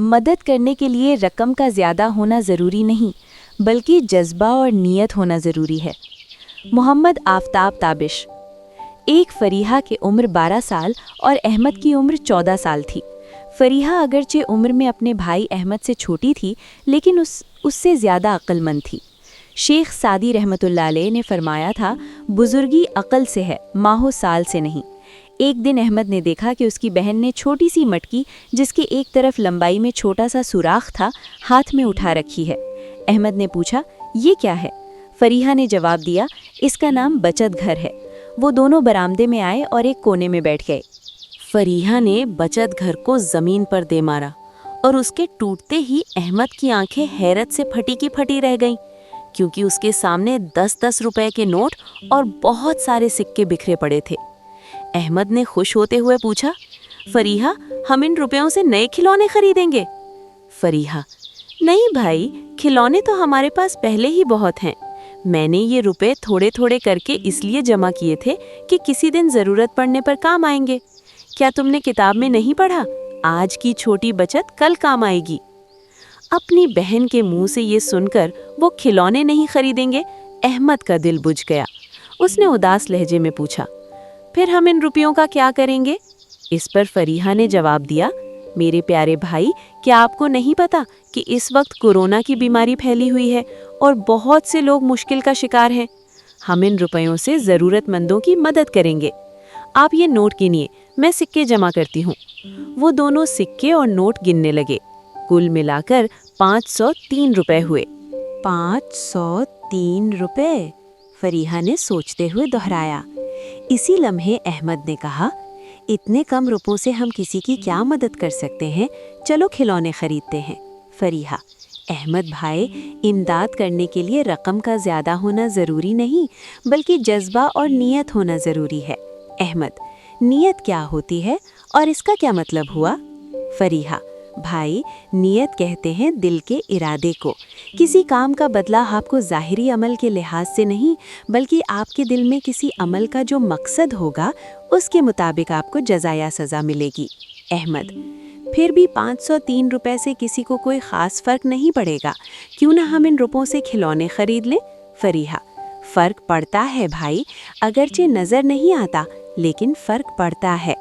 मदद करने के लिए रकम का ज़्यादा होना ज़रूरी नहीं, बल्कि जज्बा और नीयत होना ज़रूरी है। मोहम्मद आफ्ताब ताबिश। एक फरीहा की उम्र 12 साल और अहमद की उम्र 14 साल थी। फरीहा अगरचे उम्र में अपने भाई अहमद से छोटी थी, लेकिन उससे ज़्यादा अक्लमंद थी। शेख सादी रहमतुल्लाह अलैह ने फरमाया था, बुजुर्गी अक्ल से है, माहो साल से नहीं। एक दिन अहमद ने देखा कि उसकी बहन ने छोटी सी मटकी, जिसके एक तरफ लंबाई में छोटा सा सुराख था, हाथ में उठा रखी है। अहमद ने पूछा, ये क्या है? फरीहा ने जवाब दिया, इसका नाम बचत घर है। वो दोनों बरामदे में आए और एक कोने में बैठ गए। फरीहा ने बचत घर को जमीन पर दे मारा और उसके टूटते ही अहमद की आंखें हैरत से फटी की फटी रह गईं, क्योंकि उसके सामने 10-10 रुपए के नोट और बहुत सारे सिक्के बिखरे पड़े थे। अहमद ने खुश होते हुए पूछा, फरीहा, हम इन रुपयों से नए खिलौने खरीदेंगे? फरीहा, नहीं भाई, खिलौने तो हमारे पास पहले ही बहुत हैं। मैंने ये रुपए थोड़े थोड़े करके इसलिए जमा किए थे कि किसी दिन जरूरत पड़ने पर काम आएंगे। क्या तुमने किताब में नहीं पढ़ा, आज की छोटी बचत कल काम आएगी? अपनी बहन के मुंह से ये सुनकर वो खिलौने नहीं खरीदेंगे, अहमद का दिल बुझ गया। उसने उदास लहजे में पूछा, फिर हम इन रुपयों का क्या करेंगे? इस पर फरीहा ने जवाब दिया, मेरे प्यारे भाई, क्या आपको नहीं पता कि इस वक्त कोरोना की बीमारी फैली हुई है और बहुत से लोग मुश्किल का शिकार हैं? हम इन रुपयों से ज़रूरतमंदों की मदद करेंगे। आप ये नोट गिनिए, मैं सिक्के जमा करती हूँ। वो दोनों सिक्के और नोट गिनने लगे। कुल मिलाकर 503 रुपए हुए। 503 रुपए, फरीहा ने सोचते हुए दोहराया। इसी लम्हे अहमद ने कहा, इतने कम रुपयों से हम किसी की क्या मदद कर सकते हैं, चलो खिलौने खरीदते हैं। फरीहा, अहमद भाई, इमदाद करने के लिए रकम का ज़्यादा होना ज़रूरी नहीं, बल्कि जज्बा और नीयत होना ज़रूरी है। अहमद, नीयत क्या होती है और इसका क्या मतलब हुआ? फरीहा, भाई, नियत कहते हैं दिल के इरादे को। किसी काम का बदला आपको ज़ाहिरी अमल के लिहाज से नहीं, बल्कि आपके दिल में किसी अमल का जो मकसद होगा, उसके मुताबिक आपको जज़ा या सज़ा मिलेगी। अहमद, फिर भी 503 रुपए से किसी को कोई ख़ास फ़र्क नहीं पड़ेगा, क्यों ना हम इन रुपयों से खिलौने खरीद लें? फरीहा, फ़र्क पड़ता है भाई, अगरचे नज़र नहीं आता, लेकिन फ़र्क पड़ता है।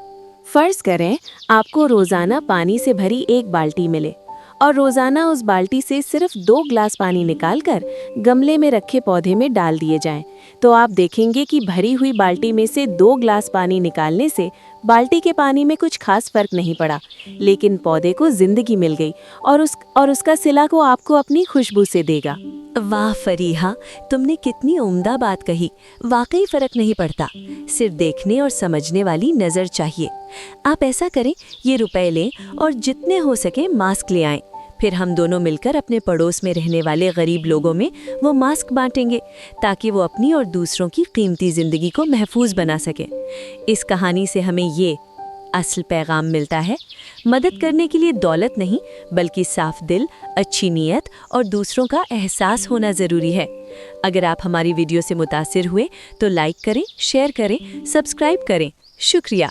फर्ज करें आपको रोजाना पानी से भरी एक बाल्टी मिले और रोजाना उस बाल्टी से सिर्फ 2 ग्लास पानी निकालकर गमले में रखे पौधे में डाल दिए जाएं, तो आप देखेंगे कि भरी हुई बाल्टी में से 2 ग्लास पानी निकालने से बाल्टी के पानी में कुछ खास फर्क नहीं पड़ा, लेकिन पौधे को जिंदगी मिल गई और उसका सिला को आपको अपनी खुशबू से देगा। वाह फरीहा, तुमने कितनी उम्दा बात कही। वाकई फ़र्क नहीं पड़ता, सिर्फ देखने और समझने वाली नज़र चाहिए। आप ऐसा करें, ये रुपए लें और जितने हो सके मास्क ले आएं। फिर हम दोनों मिलकर अपने पड़ोस में रहने वाले गरीब लोगों में वो मास्क बांटेंगे, ताकि वो अपनी और दूसरों की कीमती ज़िंदगी को महफूज बना सकें। इस कहानी से हमें ये असल पैगाम मिलता है, मदद करने के लिए दौलत नहीं, बल्कि साफ दिल, अच्छी नीयत और दूसरों का एहसास होना ज़रूरी है। अगर आप हमारी वीडियो से मुतासिर हुए तो लाइक करें, शेयर करें, सब्सक्राइब करें। शुक्रिया।